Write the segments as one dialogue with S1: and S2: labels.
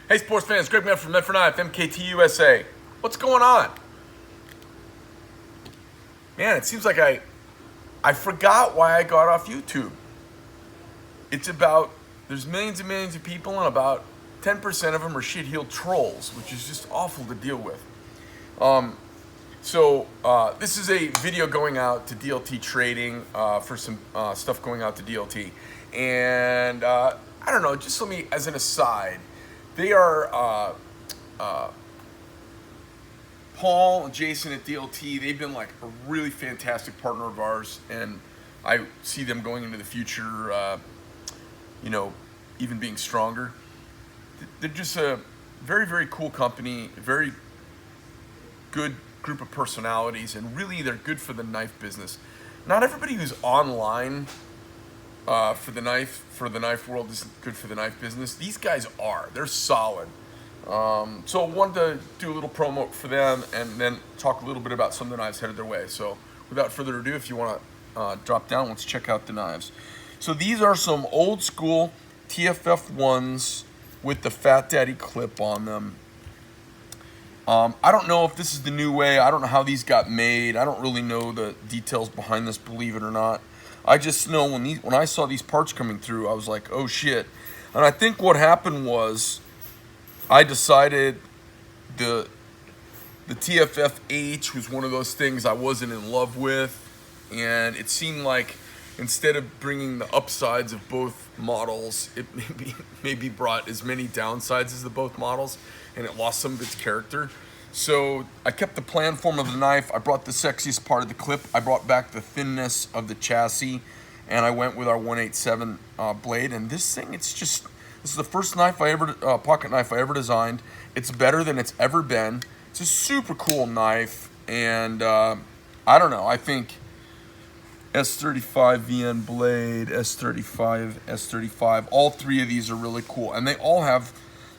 S1: Hey sports fans, Greg Medford from Medford Knife, MKT USA. What's going on? Man, it seems like I forgot why I got off YouTube. It's about, there's millions and millions of people and about 10% of them are shit-heeled trolls, which is just awful to deal with. This is a video going out to DLT Trading for some stuff going out to DLT. And I don't know, just let me, as an aside, they are, Paul and Jason at DLT, they've been like a really fantastic partner of ours, and I see them going into the future, even being stronger. They're just a very, very cool company, very good group of personalities, and really they're good for the knife business. Not everybody who's online for the knife world is good for the knife business. These guys are. They're solid. So I wanted to do a little promo for them and then talk a little bit about some of the knives headed their way. So without further ado, if you want to drop down, let's check out the knives. So these are some old school TFF ones with the Fat Daddy clip on them. I don't know if this is the new way. I don't know how these got made. I don't really know the details behind this, believe it or not. I just know when I saw these parts coming through, I was like, oh shit. And I think what happened was I decided the TFF-H was one of those things I wasn't in love with, and it seemed like instead of bringing the upsides of both models, it maybe brought as many downsides as the both models, and it lost some of its character. So I kept the plan form of the knife. I brought the sexiest part of the clip. I brought back the thinness of the chassis, and I went with our 187 blade. And this thing, this is the first knife pocket knife I ever designed. It's better than it's ever been. It's a super cool knife, and I don't know. I think S35 VN blade, S35, S35, all three of these are really cool, and they all have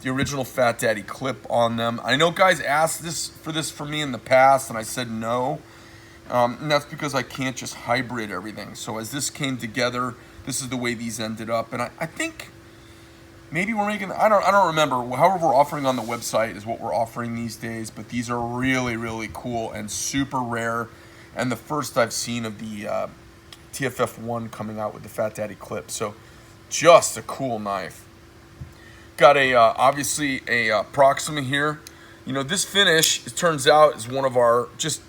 S1: the original Fat Daddy clip on them. I know guys asked for this from me in the past, and I said no, and that's because I can't just hybrid everything. So as this came together, this is the way these ended up, and I think maybe we're making, I don't remember, however we're offering on the website is what we're offering these days, but these are really, really cool and super rare, and the first I've seen of the TFF1 coming out with the Fat Daddy clip. So just a cool knife. Got a obviously a Proxima here. You know, this finish, it turns out, is one of our just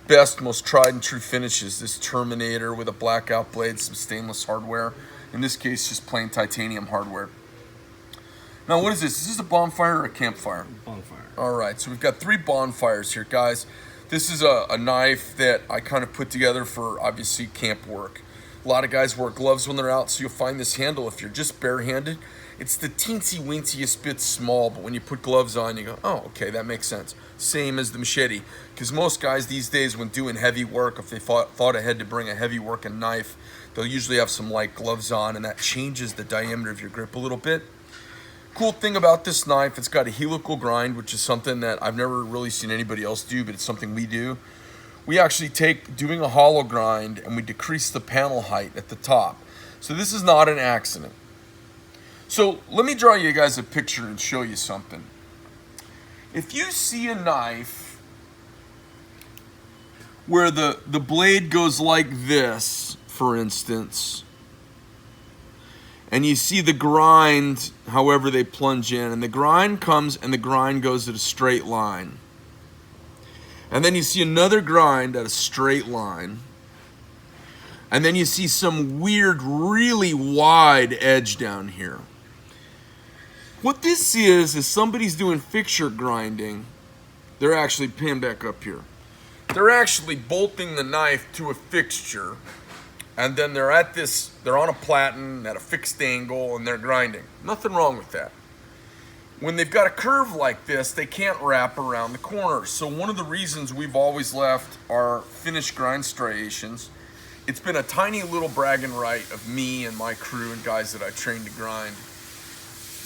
S1: best, most tried and true finishes. This Terminator with a blackout blade, some stainless hardware. In this case, just plain titanium hardware. Now, what is this? Is this a bonfire or a campfire?
S2: Bonfire.
S1: All right, so we've got 3 bonfires here, guys. This is a knife that I kind of put together for, obviously, camp work. A lot of guys wear gloves when they're out, so you'll find this handle, if you're just barehanded, it's the teensy-weensy bit small, but when you put gloves on, you go, oh, okay, that makes sense. Same as the machete, because most guys these days, when doing heavy work, if they thought ahead to bring a heavy working knife, they'll usually have some light gloves on, and that changes the diameter of your grip a little bit. Cool thing about this knife, it's got a helical grind, which is something that I've never really seen anybody else do, but it's something we do. We actually take doing a hollow grind and we decrease the panel height at the top. So this is not an accident. So let me draw you guys a picture and show you something. If you see a knife where the blade goes like this, for instance, and you see the grind, however they plunge in, and the grind comes and the grind goes at a straight line. And then you see another grind at a straight line. And then you see some weird, really wide edge down here. What this is somebody's doing fixture grinding. They're actually, pan back up here. They're actually bolting the knife to a fixture. And then they're on a platen at a fixed angle and they're grinding. Nothing wrong with that. When they've got a curve like this, they can't wrap around the corners. So one of the reasons we've always left our finished grind striations, it's been a tiny little bragging right of me and my crew and guys that I trained to grind,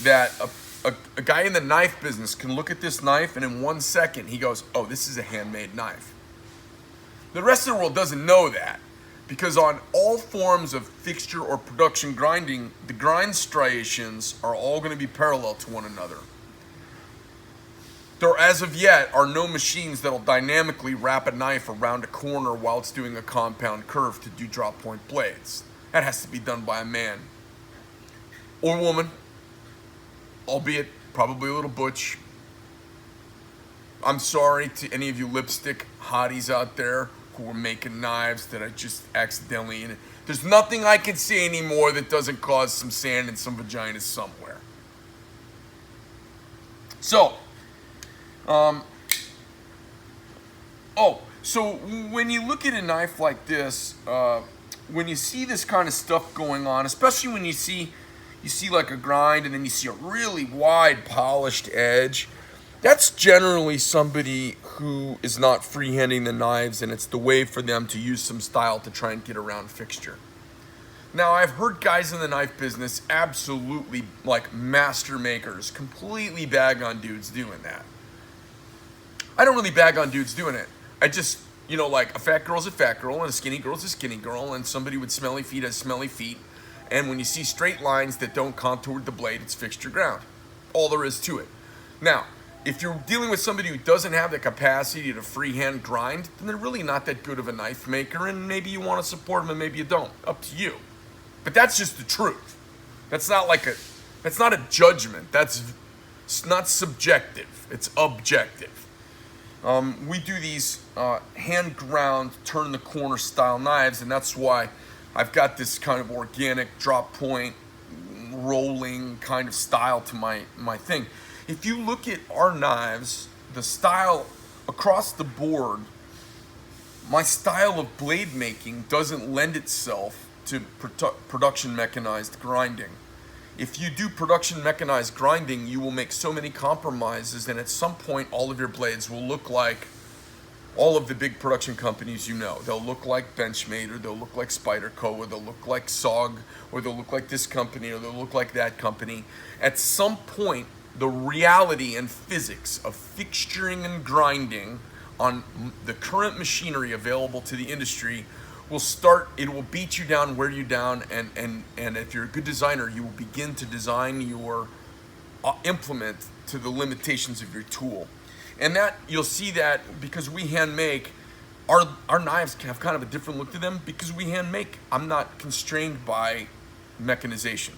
S1: that a guy in the knife business can look at this knife and in 1 second he goes, oh, this is a handmade knife. The rest of the world doesn't know that. Because on all forms of fixture or production grinding, the grind striations are all going to be parallel to one another. There, as of yet, are no machines that'll dynamically wrap a knife around a corner while it's doing a compound curve to do drop point blades. That has to be done by a man or woman, albeit probably a little butch. I'm sorry to any of you lipstick hotties out there who are making knives that I just accidentally in it. There's nothing I can say anymore that doesn't cause some sand and some vaginas somewhere. So, so when you look at a knife like this, when you see this kind of stuff going on, especially when you see like a grind and then you see a really wide polished edge, that's generally somebody who is not freehanding the knives, and it's the way for them to use some style to try and get around fixture. Now, I've heard guys in the knife business absolutely, like master makers, completely bag on dudes doing that. I don't really bag on dudes doing it. I just, like a fat girl's a fat girl and a skinny girl's a skinny girl, and somebody with smelly feet has smelly feet. And when you see straight lines that don't contour the blade, it's fixture ground. All there is to it. Now, if you're dealing with somebody who doesn't have the capacity to freehand grind, then they're really not that good of a knife maker, and maybe you want to support them and maybe you don't. Up to you. But that's just the truth. That's not a judgment. That's not subjective. It's objective. We do these hand ground, turn the corner style knives, and that's why I've got this kind of organic drop point, rolling kind of style to my thing. If you look at our knives, the style across the board, my style of blade making doesn't lend itself to production mechanized grinding. If you do production mechanized grinding, you will make so many compromises, and at some point all of your blades will look like all of the big production companies you know. They'll look like Benchmade, or they'll look like Spyderco, or they'll look like SOG, or they'll look like this company, or they'll look like that company. At some point, the reality and physics of fixturing and grinding on the current machinery available to the industry it will beat you down, wear you down, and if you're a good designer, you will begin to design your implement to the limitations of your tool. And that, you'll see that because we hand make, our knives have kind of a different look to them because we hand make. I'm not constrained by mechanization.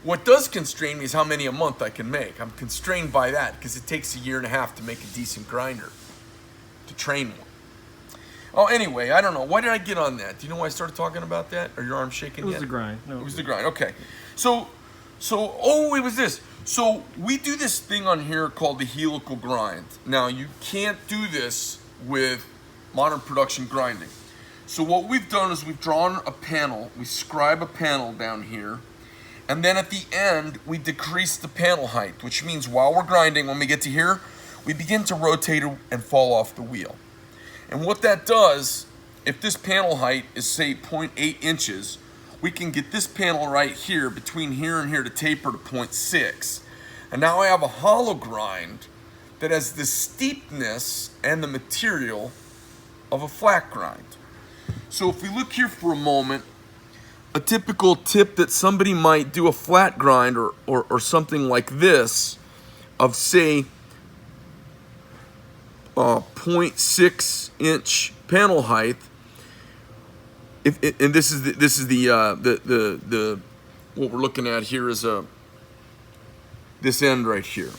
S1: What does constrain me is how many a month I can make. I'm constrained by that because it takes a year and a half to make a decent grinder, to train one. Oh, anyway, I don't know. Why did I get on that? Do you know why I started talking about that? Or your arm shaking?
S2: It was the grind.
S1: No, it was the grind. Okay. So, it was this. So we do this thing on here called the helical grind. Now, you can't do this with modern production grinding. So what we've done is we've drawn a panel. We scribe a panel down here. And then at the end, we decrease the panel height, which means while we're grinding, when we get to here, we begin to rotate and fall off the wheel. And what that does, if this panel height is, say, 0.8 inches, we can get this panel right here, between here and here, to taper to 0.6. And now I have a hollow grind that has the steepness and the material of a flat grind. So if we look here for a moment, a typical tip that somebody might do a flat grind or something like this of, say, 0.6 inch panel height. And this is the what we're looking at here is this end right here.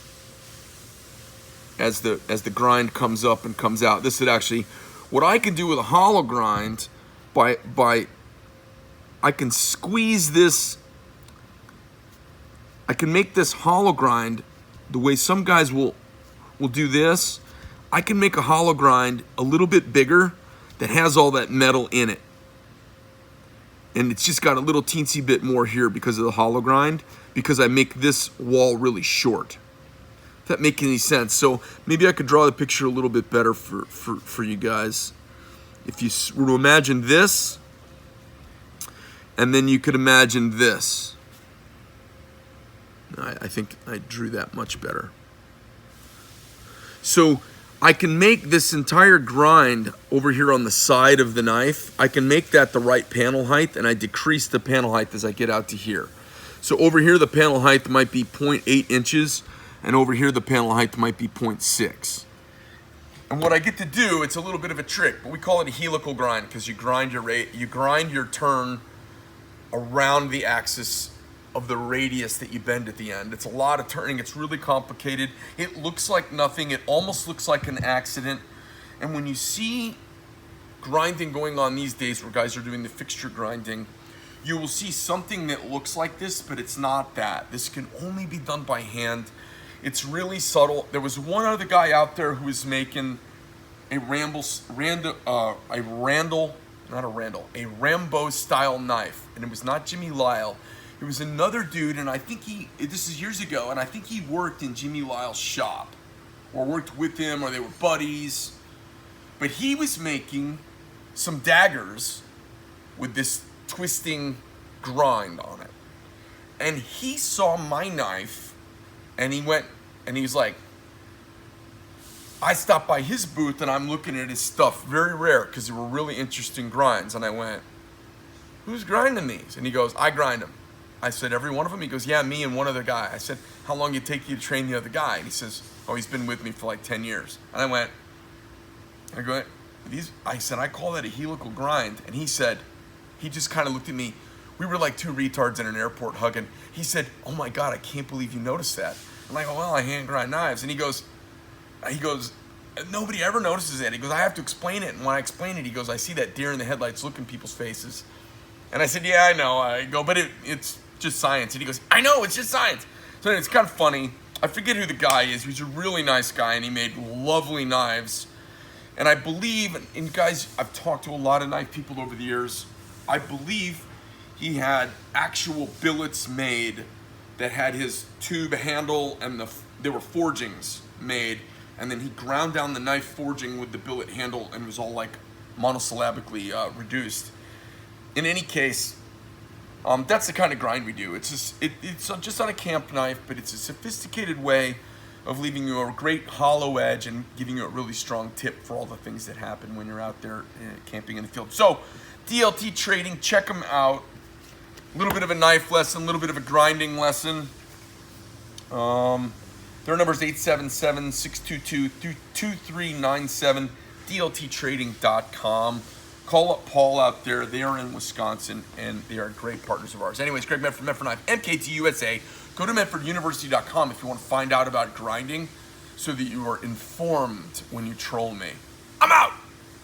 S1: As the grind comes up and comes out, this would actually, what I can do with a hollow grind by I can squeeze this. I can make this hollow grind the way some guys will do this. I can make a hollow grind a little bit bigger that has all that metal in it. And it's just got a little teensy bit more here because of the hollow grind, because I make this wall really short. If that makes any sense. So maybe I could draw the picture a little bit better for you guys. If you were to imagine this, and then you could imagine this. I think I drew that much better. So I can make this entire grind over here on the side of the knife. I can make that the right panel height, and I decrease the panel height as I get out to here. So over here, the panel height might be 0.8 inches, and over here the panel height might be 0.6. And what I get to do, it's a little bit of a trick, but we call it a helical grind because you grind your turn around the axis of the radius that you bend at the end. It's a lot of turning. It's really complicated. It looks like nothing. It almost looks like an accident. And when you see grinding going on these days where guys are doing the fixture grinding, you will see something that looks like this, but it's not that. This can only be done by hand. It's really subtle. There was one other guy out there who was making a Rambo style knife, and it was not Jimmy Lyle. It was another dude, and I think this is years ago, and I think he worked in Jimmy Lyle's shop, or worked with him, or they were buddies. But he was making some daggers with this twisting grind on it. And he saw my knife, and he was like, I stopped by his booth, and I'm looking at his stuff, very rare, because they were really interesting grinds. And I went, who's grinding these? And he goes, I grind them. I said, every one of them? He goes, yeah, me and one other guy. I said, how long did it take you to train the other guy? And he says, oh, he's been with me for like 10 years. And I said, I call that a helical grind. And he said, he just kind of looked at me. We were like two retards in an airport hugging. He said, oh my God, I can't believe you noticed that. I'm like, oh, well, I hand grind knives. And he goes, nobody ever notices it. He goes, I have to explain it. And when I explain it, he goes, I see that deer in the headlights look in people's faces. And I said, yeah, I know. I go, but it's just science. And he goes, I know, it's just science. So it's kind of funny. I forget who the guy is. He's a really nice guy, and he made lovely knives. And I believe, and guys, I've talked to a lot of knife people over the years. I believe he had actual billets made that had his tube handle, and there were forgings made. And then he ground down the knife forging with the billet handle, and it was all like monosyllabically reduced. In any case, that's the kind of grind we do. It's just on a camp knife, but it's a sophisticated way of leaving you a great hollow edge and giving you a really strong tip for all the things that happen when you're out there camping in the field. So, DLT Trading, check them out. A little bit of a knife lesson, a little bit of a grinding lesson. Their number is 877-622-2397, DLTtrading.com. Call up Paul out there. They are in Wisconsin, and they are great partners of ours. Anyways, Greg Medford, Medford Knife, MKT USA. Go to medforduniversity.com if you want to find out about grinding so that you are informed when you troll me. I'm out!